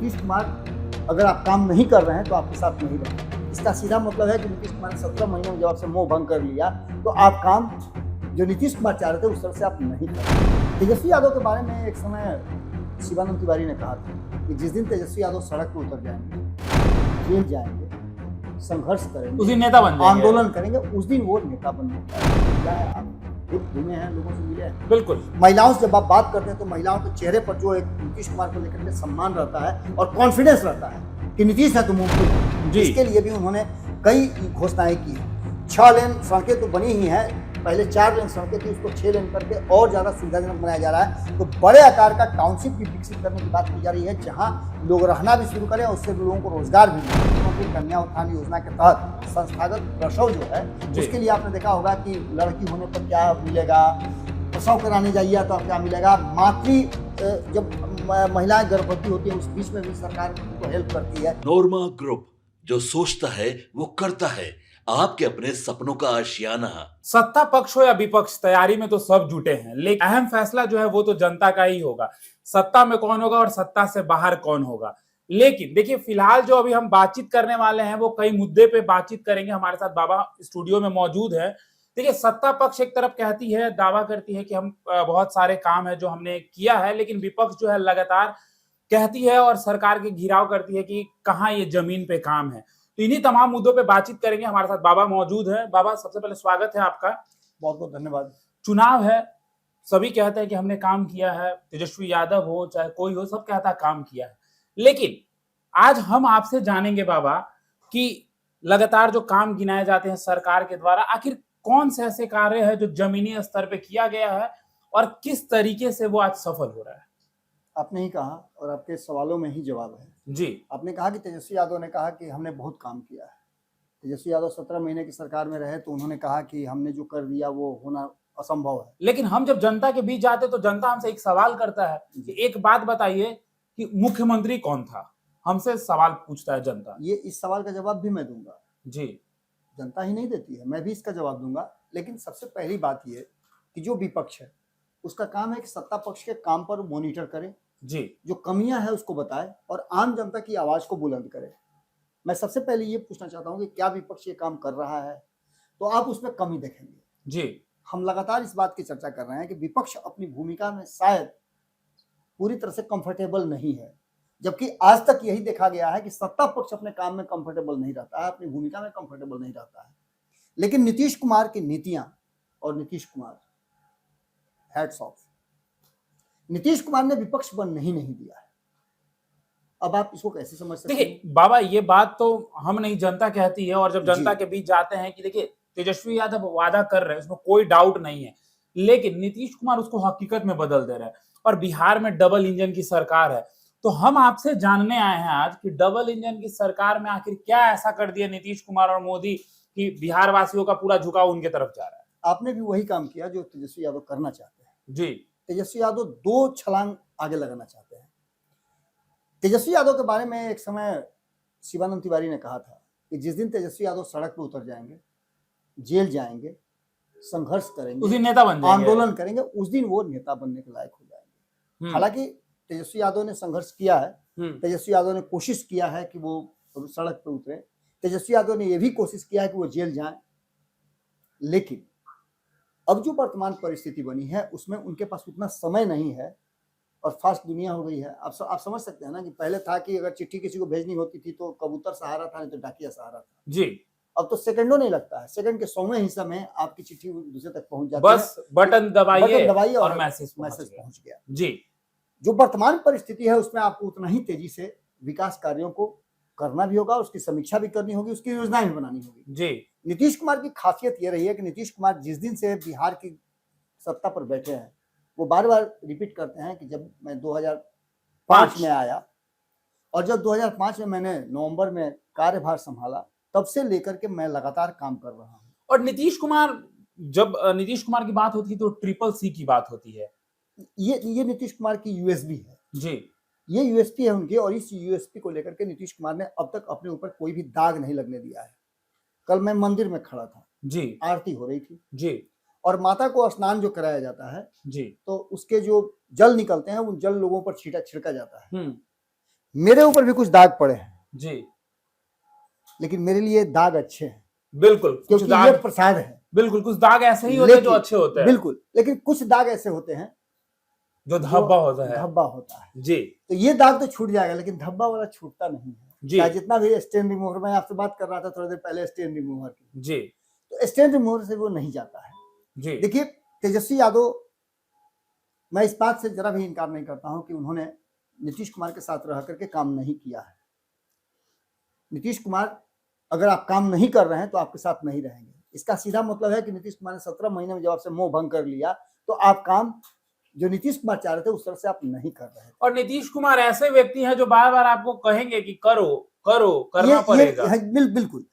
नीतीश कुमार अगर आप काम नहीं कर रहे हैं तो आपके साथ नहीं रहेंगे। इसका सीधा मतलब है कि नीतीश कुमार ने 17 महीने में जब आपसे मोह भंग कर लिया तो आप काम जो नीतीश कुमार चाह रहे थे उस तरह से आप नहीं कर रहे। तेजस्वी यादव के बारे में एक समय शिवानंद तिवारी ने कहा था कि जिस दिन तेजस्वी यादव सड़क पर उतर जाएंगे, जेल जाएंगे, संघर्ष करेंगे, उस दिन नेता बन जाएंगे, आंदोलन करेंगे, उस दिन वो नेता बनने घूमे हैं, लोगों से मिले हैं। बिल्कुल। महिलाओं से जब आप बात करते हैं तो महिलाओं के चेहरे पर जो एक नीतीश कुमार को लेकर के सम्मान रहता है और कॉन्फिडेंस रहता है कि नीतीश है तो मुमकिन है। इसके लिए भी उन्होंने कई घोषणाएं की हैं। 6 लेन सड़कें तो बनी ही हैं, पहले 4 लेन सड़कें थी, उसको 6 लेन करके और ज़्यादा सुविधाजनक बनाया जा रहा है। तो बड़े आकार का टाउनशिप भी विकसित करने की बात की जा रही है, जहाँ लोग रहना भी शुरू करें और उससे लोगों को रोजगार भी मिले। क्योंकि कन्या उत्थान योजना के तहत संस्थागत प्रसव जो है उसके लिए आपने देखा होगा कि लड़की होने पर क्या मिलेगा, प्रसव कराने जाइए तो क्या मिलेगा, जब महिलाएं गर्भवती होती है उस बीच में भी सरकार उनको हेल्प करती है। नोरमा ग्रुप, जो सोचता है वो करता है, आपके अपने सपनों का आशियाना। सत्ता पक्ष हो या विपक्ष, तैयारी में तो सब जुटे हैं, लेकिन अहम फैसला जो है वो तो जनता का ही होगा। सत्ता में कौन होगा और सत्ता से बाहर कौन होगा। लेकिन देखिए, फिलहाल जो अभी हम बातचीत करने वाले हैं वो कई मुद्दे पे बातचीत करेंगे। हमारे साथ बाबा स्टूडियो में मौजूद है। देखिए, सत्ता पक्ष एक तरफ कहती है, दावा करती है कि हम बहुत सारे काम है जो हमने किया है, लेकिन विपक्ष जो है लगातार कहती है और सरकार के घेराव करती है कि कहाँ ये जमीन पे काम है। तो इन्हीं तमाम मुद्दों पे बातचीत करेंगे। हमारे साथ बाबा मौजूद है। बाबा, सबसे पहले स्वागत है आपका। बहुत बहुत धन्यवाद। चुनाव है, सभी कहते हैं कि हमने काम किया है, तेजस्वी यादव हो चाहे कोई हो, सब कहता है काम किया है। लेकिन आज हम आपसे जानेंगे बाबा कि लगातार जो काम गिनाए जाते हैं सरकार के द्वारा, आखिर कौन से ऐसे कार्य है जो जमीनी स्तर पे किया गया है और किस तरीके से वो आज सफल हो रहा है। आपने ही कहा और आपके सवालों में ही जवाब है जी। आपने कहा कि तेजस्वी यादव ने कहा कि हमने बहुत काम किया है। तेजस्वी यादव 17 महीने की सरकार में रहे तो उन्होंने कहा कि हमने जो कर दिया वो होना असंभव है। लेकिन हम जब जनता के बीच जाते तो जनता हमसे एक सवाल करता है कि एक बात बताइए कि मुख्यमंत्री कौन था। हमसे सवाल पूछता है जनता। ये इस सवाल का जवाब भी मैं दूंगा जी। जनता ही नहीं देती है, मैं भी इसका जवाब दूंगा। लेकिन सबसे पहली बात ये कि जो विपक्ष है उसका काम है कि सत्ता पक्ष के काम पर मॉनिटर करे, जी। जो कमियां हैं उसको बताए और आम जनता की आवाज को बुलंद करे। मैं सबसे पहले ये पूछना चाहता हूं कि क्या विपक्ष ये काम कर रहा है, तो आप उसमें कमी देखेंगे। जी। हम लगातार इस बात की चर्चा कर रहे हैं कि विपक्ष अपनी भूमिका में शायद पूरी तरह से कंफर्टेबल नहीं है, जबकि आज तक यही देखा गया है कि सत्ता पक्ष अपने काम में कंफर्टेबल नहीं रहता है, अपनी भूमिका में कंफर्टेबल नहीं रहता है। लेकिन नीतीश कुमार की नीतियां और नीतीश कुमार, हैट्स ऑफ। नीतीश कुमार ने विपक्ष बनने ही नहीं दिया है। अब आप इसको कैसे समझ सकते हैं? देखिए बाबा, ये बात तो हम नहीं, जनता कहती है। और जब जनता के बीच जाते हैं कि देखिए तेजस्वी यादव वादा कर रहे हैं, उसमें कोई डाउट नहीं है, लेकिन नीतीश कुमार उसको हकीकत में बदल दे रहे हैं। और बिहार में डबल इंजन की सरकार है। तो हम आपसे जानने आए हैं आज कि डबल इंजन की सरकार में आखिर क्या ऐसा कर दिया नीतीश कुमार और मोदी कि बिहार वासियों का पूरा झुकाव उनके तरफ जा रहा है। आपने भी वही काम किया जो तेजस्वी यादव करना चाहते हैं। जी। तेजस्वी यादव 2 छलांग आगे लगाना चाहते हैं। तेजस्वी यादव के बारे में एक समय शिवानंद तिवारी ने कहा था कि जिस दिन तेजस्वी यादव सड़क पर उतर जाएंगे, जेल जाएंगे, संघर्ष करेंगे, उस दिन नेता बन जाएंगे, आंदोलन करेंगे, उस दिन वो नेता बनने के लायक हो जाएंगे। हालांकि तेजस्वी यादव ने संघर्ष किया है, तेजस्वी यादव ने कोशिश किया है कि वो सड़क पर उतरे, तेजस्वी यादव ने यह भी कोशिश किया है कि वो जेल जाएं। लेकिन अब जो वर्तमान परिस्थिति बनी है उसमें उनके पास उतना समय नहीं है और फास्ट दुनिया हो गई है। आप समझ सकते हैं ना कि पहले था कि अगर चिट्ठी किसी को भेजनी होती थी तो कबूतर सहारा था, नहीं तो डाकिया सहारा था। जी। अब तो सेकंडों नहीं लगता है, सेकंड के 100वें हिस्से में आपकी चिट्ठी दूसरे तक पहुंच जाती बस है। बटन दबाइए और मैसेज पहुंच गया। जी। जो वर्तमान परिस्थिति है उसमें आपको उतना ही तेजी से विकास कार्यों को करना भी होगा, उसकी समीक्षा भी करनी होगी, उसकी योजनाएं भी बनानी होगी। जी। नीतीश कुमार की खासियत ये रही है कि नीतीश कुमार जिस दिन से बिहार की सत्ता पर बैठे हैं वो बार बार रिपीट करते हैं कि जब मैं 2005 में आया और जब 2005 में मैंने नवंबर में कार्यभार संभाला, तब से लेकर के मैं लगातार काम कर रहा हूँ। और नीतीश कुमार, जब नीतीश कुमार की बात होती है तो CCC की बात होती है। ये नीतीश कुमार की यूएसपी है। जी। ये यूएसपी है उनकी, और इस यूएसपी को लेकर के नीतीश कुमार ने अब तक अपने ऊपर कोई भी दाग नहीं लगने दिया है। कल मैं मंदिर में खड़ा था, जी, आरती हो रही थी, जी, और माता को स्नान जो कराया जाता है, जी, तो उसके जो जल निकलते हैं उन जल लोगों पर छिड़का जाता है। मेरे ऊपर भी कुछ दाग पड़े हैं, जी लेकिन मेरे लिए दाग अच्छे हैं, बिल्कुल, कुछ क्योंकि ये दाग, प्रसाद है। बिल्कुल कुछ दाग ऐसे ही होते हैं जो लेकिन अच्छे होते हैं, बिल्कुल, लेकिन कुछ दाग ऐसे होते हैं जो जो धब्बा होता है। धब्बा होता है। जी तो ये दाग तो छूट जाएगा, लेकिन धब्बा वाला छूटता नहीं है। जी चाहे जितना भी स्टेन रिमूवर, मैं आपसे बात कर रहा था थोड़ी देर पहले स्टेन रिमूवर की, जी तो स्टेन रिमूवर से वो नहीं जाता है। जी देखिए तेजस्वी यादव, मैं इस बात से जरा भी इनकार नहीं करता हूं कि उन्होंने नीतीश कुमार के साथ रह करके काम नहीं किया है। नीतीश कुमार, अगर आप काम नहीं कर रहे हैं तो आपके साथ नहीं रहेंगे। इसका सीधा मतलब है कि नीतीश कुमार ने 17 महीने में जब आपसे मोह भंग कर लिया, तो आप काम जो नीतीश कुमार चाह रहे थे उस तरह से आप नहीं कर रहे हैं। और नीतीश कुमार ऐसे व्यक्ति हैं जो बार बार आपको कहेंगे कि करो करो, करना पड़ेगा। बिल्कुल।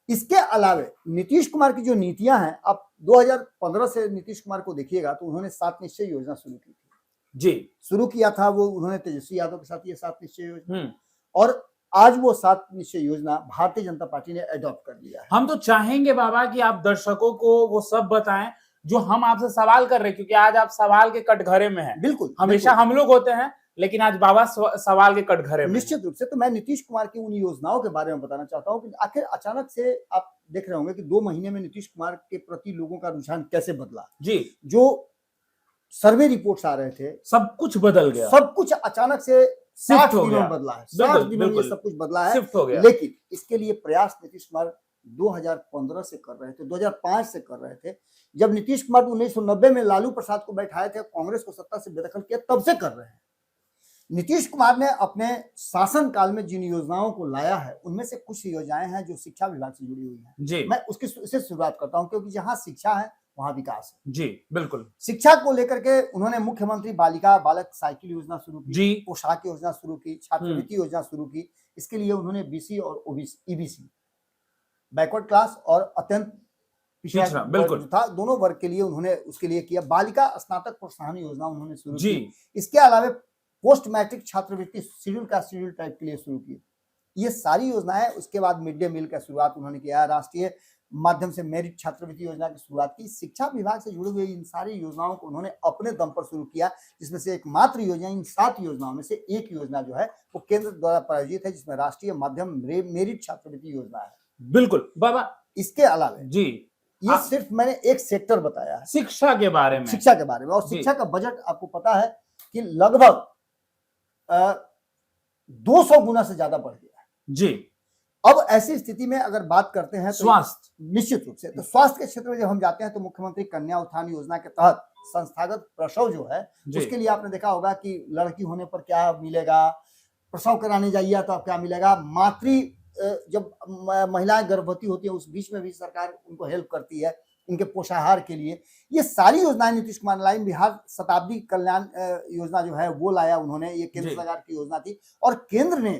इसके अलावे नीतीश कुमार की जो नीतियां हैं, आप 2015 से नीतीश कुमार को देखिएगा तो उन्होंने 7 निश्चय योजना शुरू की थी। जी शुरू किया था वो उन्होंने तेजस्वी यादव के साथ, ये 7 निश्चय योजना, और आज वो 7 निश्चय योजना भारतीय जनता पार्टी ने अडॉप्ट कर लिया है। हम तो चाहेंगे बाबा कि आप दर्शकों को वो सब बताएं जो हम आपसे सवाल कर रहे हैं, क्योंकि आज आप सवाल के कटघरे में हैं। बिल्कुल, हमेशा हम लोग होते हैं, लेकिन आज बाबा सवाल के कटघरे में। निश्चित रूप से। तो मैं नीतीश कुमार की उन योजनाओं के बारे में बताना चाहता हूं कि आखिर अचानक से आप देख रहे होंगे कि 2 महीने में नीतीश कुमार के प्रति लोगों का रुझान कैसे बदला। जी, जो सर्वे रिपोर्ट्स आ रहे थे, सब कुछ बदल गया, सब कुछ अचानक से 60 हो दिनों गया। में बदला है। बिल्कुल, 60 दिनों में ये बिल्कुल। सब कुछ बदला है, शिफ्ट हो गया। लेकिन इसके लिए प्रयास नीतीश कुमार 2015 से कर रहे थे, 2005 से कर रहे थे। जब नीतीश कुमार 1990 में लालू प्रसाद को बैठाए थे, कांग्रेस को सत्ता से बेदखल किया, तब से कर रहे हैं। नीतीश कुमार ने अपने शासन काल में जिन योजनाओं को लाया है, उनमें से कुछ योजनाएं हैं जो शिक्षा विभाग से जुड़ी हुई हैं। जी मैं उससे शुरुआत करता हूं, क्योंकि जहां शिक्षा है वहां विकास है। जी बिल्कुल। शिक्षा को लेकर के उन्होंने मुख्यमंत्री बालिका बालक साइकिल योजना शुरू की, जी पोशाक योजना शुरू की, छात्रवृत्ति योजना शुरू की। इसके लिए उन्होंने बीसी और ओबीसी, ईबीसी, बैकवर्ड क्लास और अत्यंत पिछड़ा, बिल्कुल। जो था, दोनों वर्ग के लिए उन्होंने उसके लिए किया। बालिका स्नातक प्रोत्साहन योजना उन्होंने शुरू जी की। इसके अलावा पोस्ट मैट्रिक छात्रवृत्ति शेड्यूल कास्ट शेड्यूल टाइप के लिए शुरू की। ये सारी योजनाएं, उसके बाद मिड डे मील का शुरुआत उन्होंने किया, राष्ट्रीय माध्यम से मेरिट छात्रवृत्ति योजना की शुरुआत की। शिक्षा विभाग से जुड़ी हुई इन सारी योजनाओं को उन्होंने अपने दम पर शुरू किया, जिसमें से एकमात्र योजना, इन 7 योजनाओं में से एक योजना जो है वो केंद्र द्वारा प्रायोजित है, जिसमें राष्ट्रीय माध्यम मेरिट छात्रवृत्ति योजना है। बिल्कुल बाबा। इसके अलावा जी, ये सिर्फ मैंने एक सेक्टर बताया है शिक्षा के बारे में, शिक्षा के बारे में। और शिक्षा का बजट आपको पता है कि लगभग 200 गुना से ज्यादा बढ़ गया है। जी, अब ऐसी स्थिति में अगर बात करते हैं तो स्वास्थ्य, निश्चित रूप से, तो स्वास्थ्य के क्षेत्र में जब हम जाते हैं तो मुख्यमंत्री कन्या उत्थान योजना के तहत संस्थागत प्रसव जो है, उसके लिए आपने देखा होगा कि लड़की होने पर क्या मिलेगा, प्रसव कराने जाइए तो क्या मिलेगा, जब महिलाएं गर्भवती होती है उस बीच में भी सरकार उनको हेल्प करती है उनके पोषाहार के लिए। ये सारी योजनाएं नीतीश कुमार ने लाई। बिहार शताब्दी कल्याण योजना जो है वो लाया उन्होंने, ये केंद्र सरकार की योजना थी, और केंद्र ने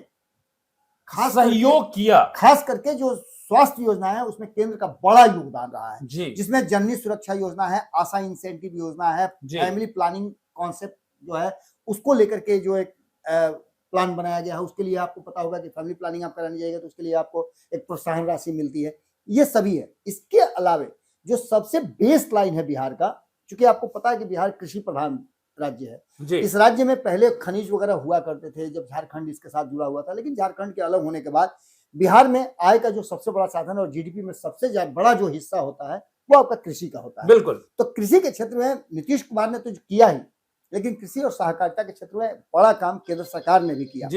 खास सहयोग किया। खास करके जो स्वास्थ्य योजना है उसमें केंद्र का बड़ा योगदान रहा है, जिसमें जननी सुरक्षा योजना है, आशा इंसेंटिव योजना है, फैमिली प्लानिंग कॉन्सेप्ट जो है उसको लेकर के जो एक प्लान बनाया गया है। उसके लिए आपको पता होगा कि फैमिली प्लानिंग आप कराने जाएगा तो उसके लिए आपको एक प्रोत्साहन राशि मिलती है। ये सभी है। इसके अलावे जो सबसे बेस लाइन है बिहार का, क्योंकि आपको पता है कि बिहार कृषि प्रधान राज्य है। इस राज्य में पहले खनिज वगैरह हुआ करते थे जब झारखंड इसके साथ जुड़ा हुआ था, लेकिन झारखंड के अलग होने के बाद बिहार में आय का जो सबसे बड़ा साधन और जीडीपी में सबसे बड़ा जो हिस्सा होता है वो आपका कृषि का होता है। बिल्कुल। तो कृषि के क्षेत्र में नीतीश कुमार ने तो किया ही, लेकिन कृषि और सहकारिता के क्षेत्र में बड़ा काम केंद्र सरकार ने भी किया,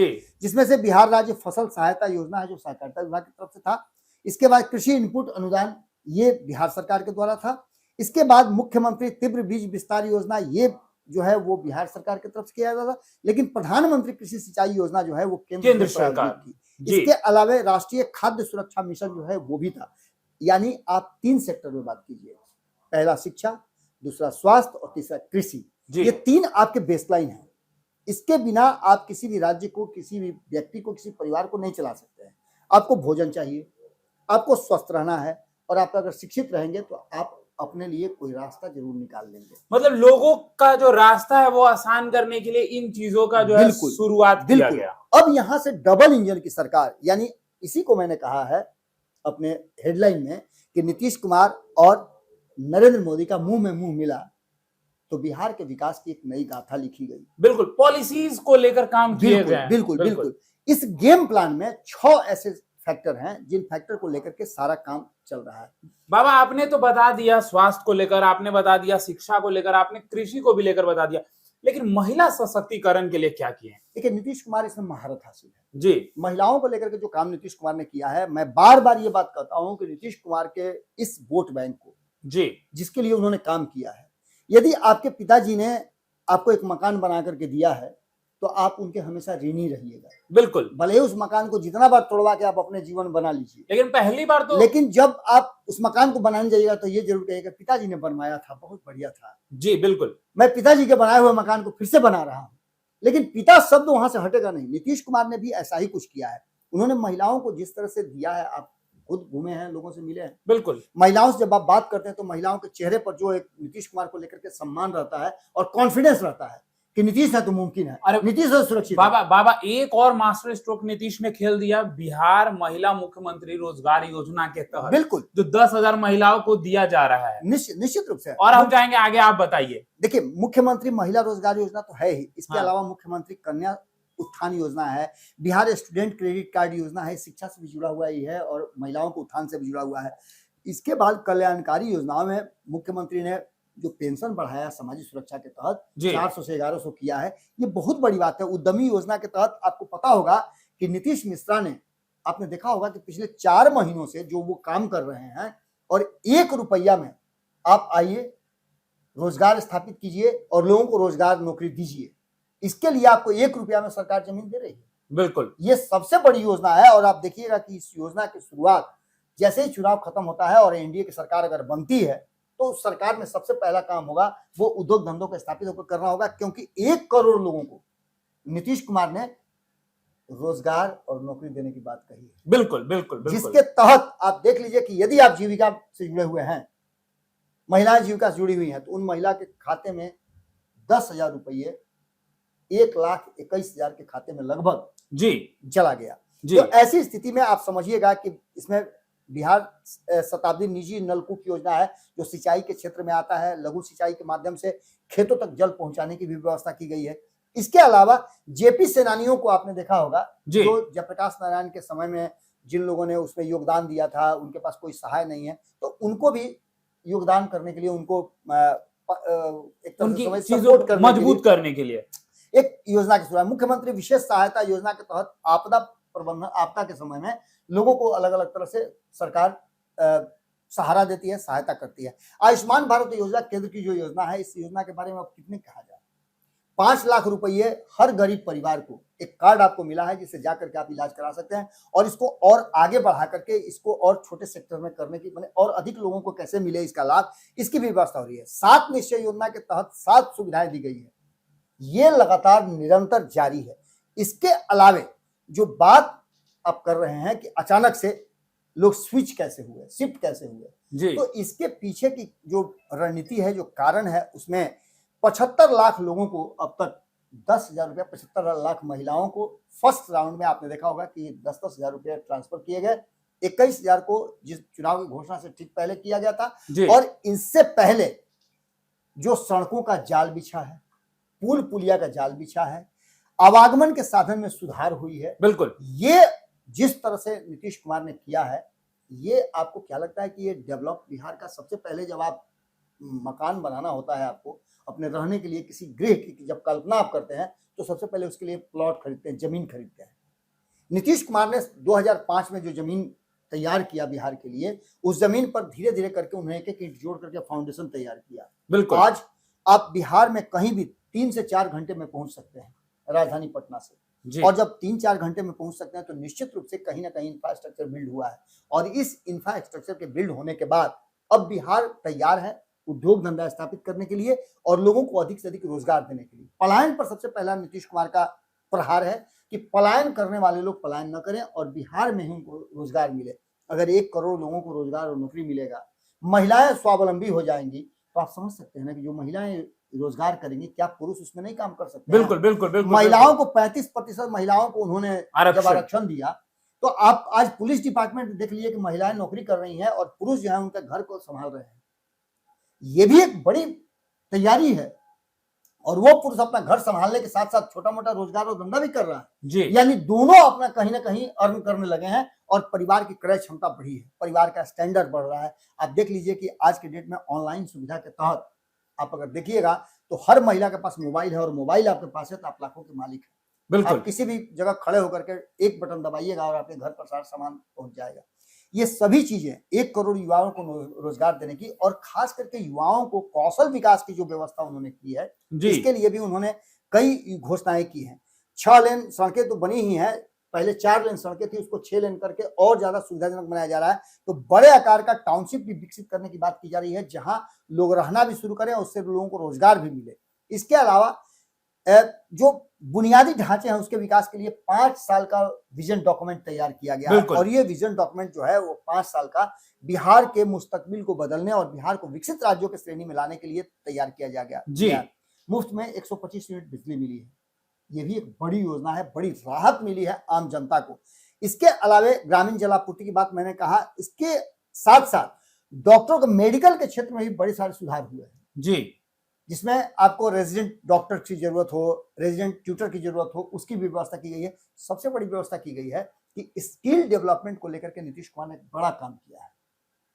जिसमें से बिहार राज्य फसल सहायता योजना है जो सहकारिता विभाग की तरफ से था। इसके बाद कृषि इनपुट अनुदान, ये बिहार सरकार के द्वारा था। इसके बाद मुख्यमंत्री तीव्र बीज विस्तार योजना, ये जो है वो बिहार सरकार की तरफ से किया जाता था, लेकिन प्रधानमंत्री कृषि सिंचाई योजना जो है वो केंद्र सरकार की। इसके अलावा राष्ट्रीय खाद्य सुरक्षा मिशन जो है वो भी था। यानी आप 3 सेक्टर में बात कीजिए, पहला शिक्षा, दूसरा स्वास्थ्य और तीसरा कृषि। ये 3 आपके बेसलाइन है। इसके बिना आप किसी भी राज्य को, किसी भी व्यक्ति को, किसी परिवार को नहीं चला सकते हैं। आपको भोजन चाहिए, आपको स्वस्थ रहना है, और आप अगर शिक्षित रहेंगे तो आप अपने लिए कोई रास्ता जरूर निकाल लेंगे। मतलब लोगों का जो रास्ता है वो आसान करने के लिए इन चीजों का जो है शुरुआत किया गया। अब यहां से डबल इंजन की सरकार, यानी इसी को मैंने कहा है अपने हेडलाइन में कि नीतीश कुमार और नरेंद्र मोदी का मुंह में मुंह मिला, तो बिहार के विकास की एक नई गाथा लिखी गई। बिल्कुल, पॉलिसीज को लेकर काम किए बिल्कुल गए हैं। बिल्कुल बिल्कुल। इस गेम प्लान में 6 ऐसे फैक्टर हैं जिन फैक्टर को लेकर के सारा काम चल रहा है। बाबा आपने तो बता दिया स्वास्थ्य को लेकर, आपने बता दिया शिक्षा को लेकर, आपने कृषि को भी लेकर बता दिया, लेकिन महिला सशक्तिकरण के लिए क्या किए हैं? देखिए नीतीश कुमार इसमें महारत हासिल है जी। महिलाओं को लेकर के जो काम नीतीश कुमार ने किया है। मैं बार बार ये बात कहता हूं कि नीतीश कुमार के इस वोट बैंक को जी जिसके लिए उन्होंने काम किया है, यदि आपके पिताजी ने आपको एक मकान बना करके दिया है तो आप उनके हमेशा ऋणी रहिएगा। बिल्कुल, भले ही उस मकान को जितना बार तोड़वा के आप अपने जीवन बना लीजिए, लेकिन पहली बार तो लेकिन जब आप उस मकान को बनाने जाइएगा तो ये जरूर कहिएगा पिताजी ने बनवाया था, बहुत बढ़िया था, जी बिल्कुल, मैं पिताजी के बनाए हुए मकान को फिर से बना रहा हूं। लेकिन पिता शब्द वहां से हटेगा नहीं। नीतीश कुमार ने भी ऐसा ही कुछ किया है। उन्होंने महिलाओं को जिस तरह से दिया है, आप खुद घूमे हैं, लोगों से मिले हैं, बिल्कुल। महिलाओं से जब आप बात करते हैं तो महिलाओं के चेहरे पर जो एक नीतीश कुमार को लेकर के सम्मान रहता है और कॉन्फिडेंस रहता है कि नीतीश है तो मुमकिन है, अरे नीतीश है सुरक्षित है। बाबा एक और मास्टर स्ट्रोक नीतीश ने खेल दिया बिहार महिला मुख्यमंत्री रोजगार योजना के तहत, बिल्कुल, जो 10,000 महिलाओं को दिया जा रहा है। निश्चित रूप से। और हम चाहेंगे आगे आप बताइए। देखिए मुख्यमंत्री महिला रोजगार योजना तो है ही, इसके हाँ। अलावा मुख्यमंत्री कन्या उत्थान योजना है, बिहार स्टूडेंट क्रेडिट कार्ड योजना है, शिक्षा से भी जुड़ा हुआ ही है और महिलाओं को उत्थान से भी जुड़ा हुआ है। इसके बाद कल्याणकारी योजनाओं में मुख्यमंत्री ने जो पेंशन बढ़ाया सामाजिक सुरक्षा के तहत 400 से 1100 किया है, ये बहुत बड़ी बात है। उद्यमी योजना के तहत आपको पता होगा कि नीतीश मिश्रा ने, आपने देखा होगा कि पिछले 4 महीनों से जो वो काम कर रहे हैं और 1 रुपया में आप आइए रोजगार स्थापित कीजिए और लोगों को रोजगार नौकरी दीजिए। इसके लिए आपको 1 रुपया में सरकार जमीन दे रही है। बिल्कुल, ये सबसे बड़ी योजना है और आप देखिएगा कि इस योजना की शुरुआत जैसे ही चुनाव खत्म होता है और एनडीए की सरकार अगर बनती है तो सरकार में सबसे पहला काम होगा वो उद्योग धंधों को स्थापित होकर करना होगा, क्योंकि 1 करोड़ लोगों को नीतीश कुमार ने रोजगार और नौकरी देने की बात कही है। बिल्कुल बिल्कुल बिल्कुल। जिसके तहत आप देख लीजिए कि यदि आप जीविका से जुड़े हुए हैं, महिलाएं जीविका से जुड़ी हुई हैं, तो उन महिला के खाते में 10,000 रुपये 1,21,000 के खाते में लगभग जी चला गया। जी। तो ऐसी स्थिति में आप समझिएगा कि इसमें बिहार शताब्दी निजी नलकूप योजना है जो सिंचाई के क्षेत्र में आता है, लघु सिंचाई के माध्यम से खेतों तक जल पहुंचाने की भी व्यवस्था की गई है। इसके अलावा जेपी सेनानियों को आपने देखा होगा, जो जयप्रकाश नारायण के समय में जिन लोगों ने उसमें योगदान दिया था, उनके पास कोई सहाय नहीं है, तो उनको भी योगदान करने के लिए, उनको एक तरह से सपोर्ट करने, मजबूत करने के लिए एक योजना की शुरुआत। मुख्यमंत्री विशेष सहायता योजना के तहत आपदा प्रबंधन, आपदा के समय में लोगों को अलग अलग तरह से सरकार सहारा देती है, सहायता करती है। आयुष्मान भारत योजना केंद्र की जो योजना है, इस योजना के बारे में अब कितने कहा जाए। 5 लाख रुपये हर गरीब परिवार को एक कार्ड आपको मिला है जिससे जाकर के आप इलाज करा सकते हैं और इसको और आगे बढ़ा करके इसको और छोटे सेक्टर में करने की, मैंने और अधिक लोगों को कैसे मिले इसका लाभ, इसकी भी व्यवस्था हो रही है। 7 निश्चय योजना के तहत 7 सुविधाएं दी गई है, ये लगातार निरंतर जारी है। इसके अलावे जो बात आप कर रहे हैं कि अचानक से लोग स्विच कैसे हुए, शिफ्ट कैसे हुए जी, तो इसके पीछे की जो रणनीति है, जो कारण है, उसमें 75 लाख लोगों को अब तक 10,000 रुपया, 75 लाख महिलाओं को फर्स्ट राउंड में आपने देखा होगा कि 10,000 रुपये ट्रांसफर किए गए। 21,000 को जिस चुनाव की घोषणा से ठीक पहले किया गया था, और इससे पहले जो सड़कों का जाल बिछा है, पुल पुलिया का जाल बिछा है, आवागमन के साधन में सुधार हुई है। बिल्कुल, ये जिस तरह से नीतीश कुमार ने किया है, ये आपको क्या लगता है कि ये डेवलप बिहार का सबसे पहले, जब आप मकान बनाना होता है, आपको अपने रहने के लिए किसी गृह की जब कल्पना आप करते हैं तो सबसे पहले उसके लिए प्लॉट खरीदते हैं, जमीन खरीदते हैं। नीतीश कुमार ने 2005 में जो जमीन तैयार किया बिहार के लिए, उस जमीन पर धीरे धीरे करके उन्होंने एक एक ईंट जोड़ करके फाउंडेशन तैयार किया। बिल्कुल, आज आप बिहार में कहीं भी 3 से 4 घंटे में पहुंच सकते हैं राजधानी पटना से जी। और जब 3-4 घंटे में पहुंच सकते हैं तो निश्चित रूप से कहीं ना कहीं इंफ्रास्ट्रक्चर बिल्ड हुआ है और इस इंफ्रास्ट्रक्चर के बिल्ड होने के बाद अब बिहार तैयार है उद्योग धंधा स्थापित करने के लिए और लोगों को अधिक से अधिक रोजगार देने के लिए। पलायन पर सबसे पहला नीतीश कुमार का प्रहार है कि पलायन करने वाले लोग पलायन न करें और बिहार में ही उनको रोजगार मिले। अगर 1 करोड़ लोगों को रोजगार और नौकरी मिलेगा, महिलाएं स्वावलंबी हो जाएंगी, तो आप समझ सकते हैं ना कि जो महिलाएं रोजगार करेंगे, क्या पुरुष उसमें नहीं काम कर सकते? बिल्कुल बिल्कुल बिल्कुल। महिलाओं को 35% महिलाओं को उन्होंने जब आरक्षण दिया, तो आप आज पुलिस डिपार्टमेंट देख लीजिए कि महिलाएं नौकरी कर रही हैं और पुरुष जो है उनका घर को संभाल रहे हैं। ये भी एक बड़ी तैयारी है, और वो पुरुष अपना घर संभालने के साथ साथ छोटा मोटा रोजगार और धंधा भी कर रहा है जी। यानी दोनों अपना कहीं ना कहीं अर्न करने लगे हैं और परिवार की क्रय क्षमता बढ़ी है, परिवार का स्टैंडर्ड बढ़ रहा है। आप देख लीजिए कि आज के डेट में ऑनलाइन सुविधा के तहत आप अगर देखिएगा तो हर महिला के पास मोबाइल है, और मोबाइल आपके पास है तो आप लाखों के मालिक हैं। बिल्कुल। आप किसी भी जगह खड़े होकर के एक बटन दबाइएगा और आपके घर पर सारा सामान पहुंच जाएगा। ये सभी चीजें 1 करोड़ युवाओं को रोजगार देने की, और खास करके युवाओं को कौशल विकास की जो व्यवस्था उन्होंने की है, इसके लिए भी उन्होंने कई घोषणाएं की हैं। 6 लेन सड़कें तो बनी ही हैं, पहले 4 लेन सड़कें थी, उसको 6 लेन करके और ज्यादा सुविधाजनक बनाया जा रहा है। तो बड़े आकार का टाउनशिप भी विकसित करने की बात की जा रही है, जहां लोग रहना भी शुरू करें और उससे लोगों को रोजगार भी मिले। इसके अलावा जो बुनियादी ढांचे हैं उसके विकास के लिए 5 साल का विजन डॉक्यूमेंट तैयार किया गया है, और ये विजन डॉक्यूमेंट जो है वो 5 साल का बिहार के मुस्तकबिल को बदलने और बिहार को विकसित राज्यों की श्रेणी में लाने के लिए तैयार किया जा गया जी। मुफ्त में 125 यूनिट बिजली मिली है, ये भी एक बड़ी योजना है, बड़ी राहत मिली है आम जनता को। इसके अलावा ग्रामीण जलापूर्ति की बात मैंने कहा, इसके साथ साथ डॉक्टरों के मेडिकल के क्षेत्र में भी बड़े सारे सुधार हुए हैं जी, जिसमें आपको रेजिडेंट डॉक्टर की जरूरत हो, रेजिडेंट ट्यूटर की जरूरत हो, उसकी भी व्यवस्था की गई है। सबसे बड़ी व्यवस्था की गई है कि स्किल डेवलपमेंट को लेकर के नीतीश कुमार ने एक बड़ा काम किया है।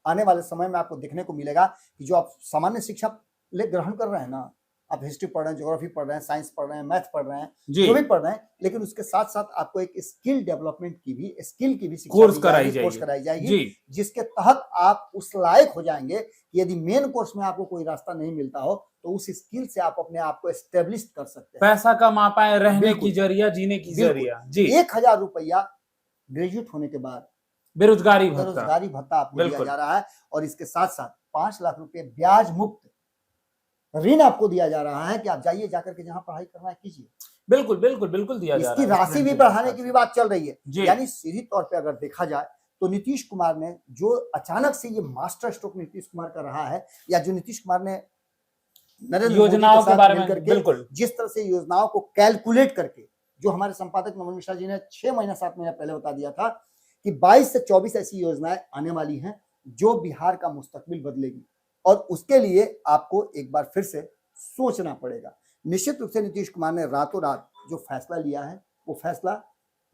आने वाले समय में आपको देखने को मिलेगा कि जो आप सामान्य शिक्षा ग्रहण कर रहे हैं ना, आप हिस्ट्री पढ़ रहे हैं, ज्योग्राफी पढ़ रहे हैं, साइंस पढ़ रहे हैं, मैथ पढ़ रहे हैं, जो भी पढ़ रहे हैं, लेकिन उसके साथ साथ आपको एक स्किल डेवलपमेंट की भी, स्किल की भी कोर्स कराई जाएगी, जिसके तहत आप उस लायक हो जाएंगे कि यदि मेन कोर्स में आपको कोई रास्ता नहीं मिलता हो तो उस स्किल से आप अपने आप को एस्टेब्लिश कर सकते हैं, पैसा कमा पाए, रहने की जरिया, जीने की जरिया जी। 1000 रुपया ग्रेजुएट होने के बाद बेरोजगारी भत्ता आपको दिया जा रहा है, और इसके साथ साथ 5 लाख रुपए ब्याज मुक्त ऋण आपको दिया जा रहा है कि आप जाइए, जाकर के जहां पढ़ाई करना है कीजिए। बिल्कुल बिल्कुल बिल्कुल दिया जा रहा है। इसकी राशि भी बढ़ाने की भी बात चल रही है, यानी सीधी तौर पे अगर देखा जाए तो नीतीश कुमार ने जो अचानक से ये मास्टर स्ट्रोक नीतीश कुमार का रहा है, या जो नीतीश कुमार ने नरेंद्र योजनाओं के बारे में बिल्कुल जिस तरह से योजनाओं को कैलकुलेट करके, जो हमारे संपादक नमन मिश्रा जी ने 6 महीना 7 महीना पहले बता दिया था कि 22 से 24 ऐसी योजनाएं आने वाली हैं जो बिहार का मुस्तकबिल बदलेगी, और उसके लिए आपको एक बार फिर से सोचना पड़ेगा। निश्चित रूप से नीतीश कुमार ने रातों रात जो फैसला लिया है वो फैसला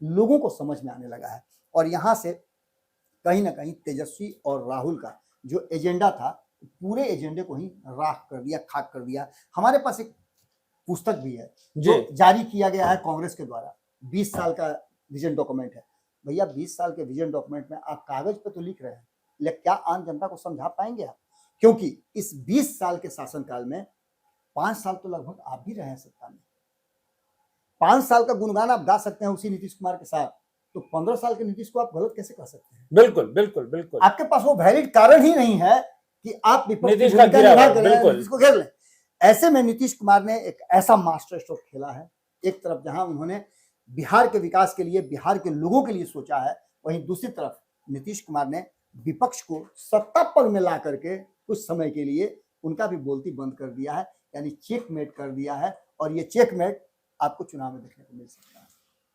लोगों को समझ में आने लगा है, और यहाँ से कहीं ना कहीं तेजस्वी और राहुल का जो एजेंडा था, पूरे एजेंडे को ही राख कर दिया, खाक कर दिया। हमारे पास एक पुस्तक भी है जो जारी किया गया है कांग्रेस के द्वारा, 20 साल का विजन डॉक्यूमेंट है। भैया 20 साल के विजन डॉक्यूमेंट में आप कागज पे तो लिख रहे हैं, लेकिन क्या आम जनता को समझा पाएंगे आप? क्योंकि इस 20 साल के शासनकाल में 5 साल तो लगभग आप भी रहे हैं सत्ता में। 5 साल का गुणगान आप गा सकते हैं उसी नीतीश कुमार के साथ, तो 15 साल के नीतीश को आप गलत कैसे कह सकते हैं? बिल्कुल बिल्कुल बिल्कुल, आपके पास वो वैलिड कारण ही नहीं है कि आप नीतीश को घेर लें। ऐसे में नीतीश कुमार ने एक ऐसा मास्टर स्ट्रोक खेला है, एक तरफ जहां उन्होंने बिहार के विकास के लिए, बिहार के लोगों के लिए सोचा है, वहीं दूसरी तरफ नीतीश कुमार ने विपक्ष को सत्ता पर में ला करके कुछ समय के लिए उनका भी बोलती बंद कर दिया है, यानी चेकमेट कर दिया है, और ये चेकमेट आपको चुनाव में देखने को मिल सकता है।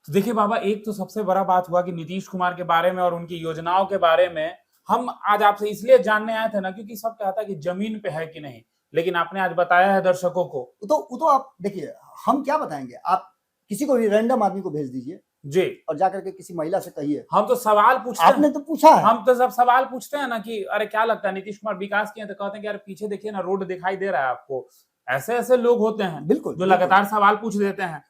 तो देखिए बाबा, एक तो सबसे बड़ा बात हुआ कि नीतीश कुमार के बारे में और उनकी योजनाओं के बारे में हम आज आपसे इसलिए जानने आए थे ना, क्योंकि सब कहता है कि जमीन पे है कि नहीं, लेकिन आपने आज बताया है दर्शकों को। तो आप देखिए, हम क्या बताएंगे, आप किसी को भी रैंडम आदमी को भेज दीजिए जी, और जाकर के किसी महिला से कहिए, हम तो सवाल पूछते हैं, आपने तो पूछा है, हम तो सब सवाल पूछते हैं ना कि अरे क्या लगता है नीतीश कुमार विकास किए, तो कहते हैं कि यार पीछे देखिए ना, रोड दिखाई दे रहा है आपको। ऐसे ऐसे लोग होते हैं बिल्कुल जो लगातार सवाल पूछ देते हैं।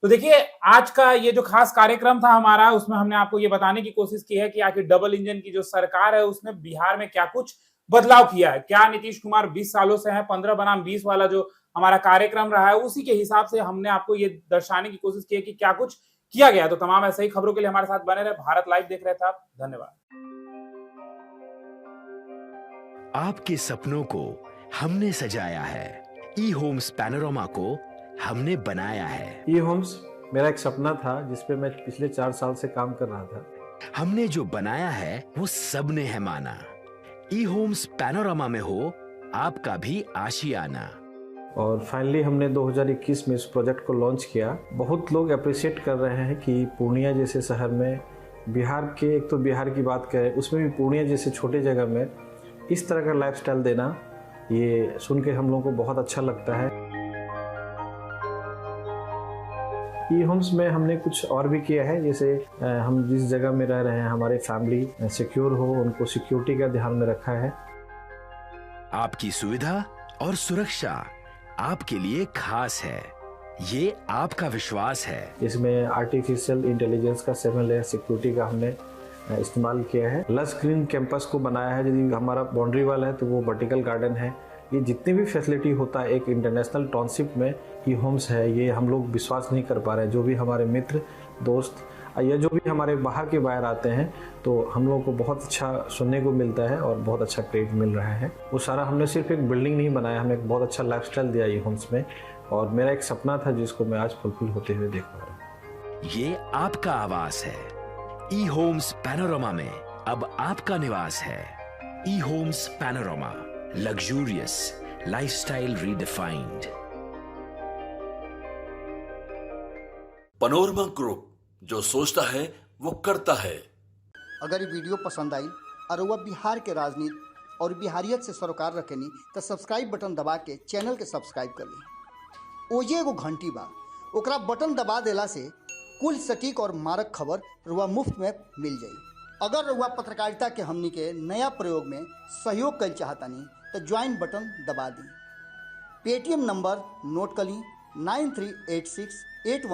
तो देखिए, आज का ये जो खास कार्यक्रम था हमारा, उसमें हमने आपको ये बताने की कोशिश की है कि आखिर डबल इंजन की जो सरकार है उसने बिहार में क्या कुछ बदलाव किया है। क्या नीतीश कुमार 20 सालों से है 15 बनाम 20 वाला जो हमारा कार्यक्रम रहा है, उसी के हिसाब से हमने आपको ये दर्शाने की कोशिश की है कि क्या कुछ किया गया। तो तमाम ऐसे ही खबरों के लिए हमारे साथ बने रहे। भारत लाइव देख रहे थे आप, धन्यवाद। आपके सपनों को हमने सजाया है, ई होम्स पैनोरमा को हमने बनाया है। ई होम्स मेरा एक सपना था जिसपे मैं पिछले 4 साल से काम कर रहा था। हमने जो बनाया है वो सबने है माना। ई होम्स पैनोरमा में हो आपका भी आशियाना। और फाइनली हमने 2021 में इस प्रोजेक्ट को लॉन्च किया। बहुत लोग अप्रिशिएट कर रहे हैं कि पूर्णिया जैसे शहर में, बिहार के, एक तो बिहार की बात करें उसमें भी पूर्णिया जैसे छोटे जगह में इस तरह का लाइफस्टाइल देना ये सुन के हम लोगों को बहुत अच्छा लगता है। ई होम्स में हमने कुछ और भी किया है, जैसे हम जिस जगह में रह रहे हैं हमारे फैमिली सिक्योर हो, उनको सिक्योरिटी का ध्यान में रखा है। आपकी सुविधा और सुरक्षा आपके लिए खास है, ये आपका विश्वास है। इसमें आर्टिफिशियल इंटेलिजेंस का 7 लेयर सिक्योरिटी का हमने इस्तेमाल किया है। लस ग्रीन कैंपस को बनाया है, यदि हमारा बाउंड्री वाल है तो वो वर्टिकल गार्डन है। ये जितनी भी फैसिलिटी होता है एक इंटरनेशनल टाउनशिप में ई होम्स है, ये हम लोग विश्वास नहीं कर पा रहे हैं। जो भी हमारे मित्र दोस्त या जो भी हमारे बाहर के बाहर आते हैं तो हम लोगों को बहुत अच्छा सुनने को मिलता है और बहुत अच्छा क्रेडिट मिल रहा है। वो सारा हमने सिर्फ एक बिल्डिंग नहीं बनाया, हमने एक बहुत अच्छा लाइफस्टाइल दिया ई होम्स में, और मेरा एक सपना था जिसको मैं आज फुलफिल होते हुए देख पा रहा हूँ। ये आपका आवास है। ई होम्स पैनोरामा में अब आपका निवास है। E homes Panorama, luxurious lifestyle redefined. Panorama group, जो सोचता है वो करता है। अगर ये वीडियो पसंद आई और वह बिहार के राजनीति और बिहारियत से सरोकार रखेनी तो सब्सक्राइब बटन दबा के चैनल के सब्सक्राइब कर ली। ओजे एगो घंटी बा, ओकरा बटन दबा देला से कुल सटीक और मारक खबर रुआ मुफ्त में मिल जाई। अगर रुआ पत्रकारिता के हमनी के नया प्रयोग में सहयोग कर चाहतानी तो ज्वाइन बटन दबा दी। पेटीएम नंबर नोट कर ली 938681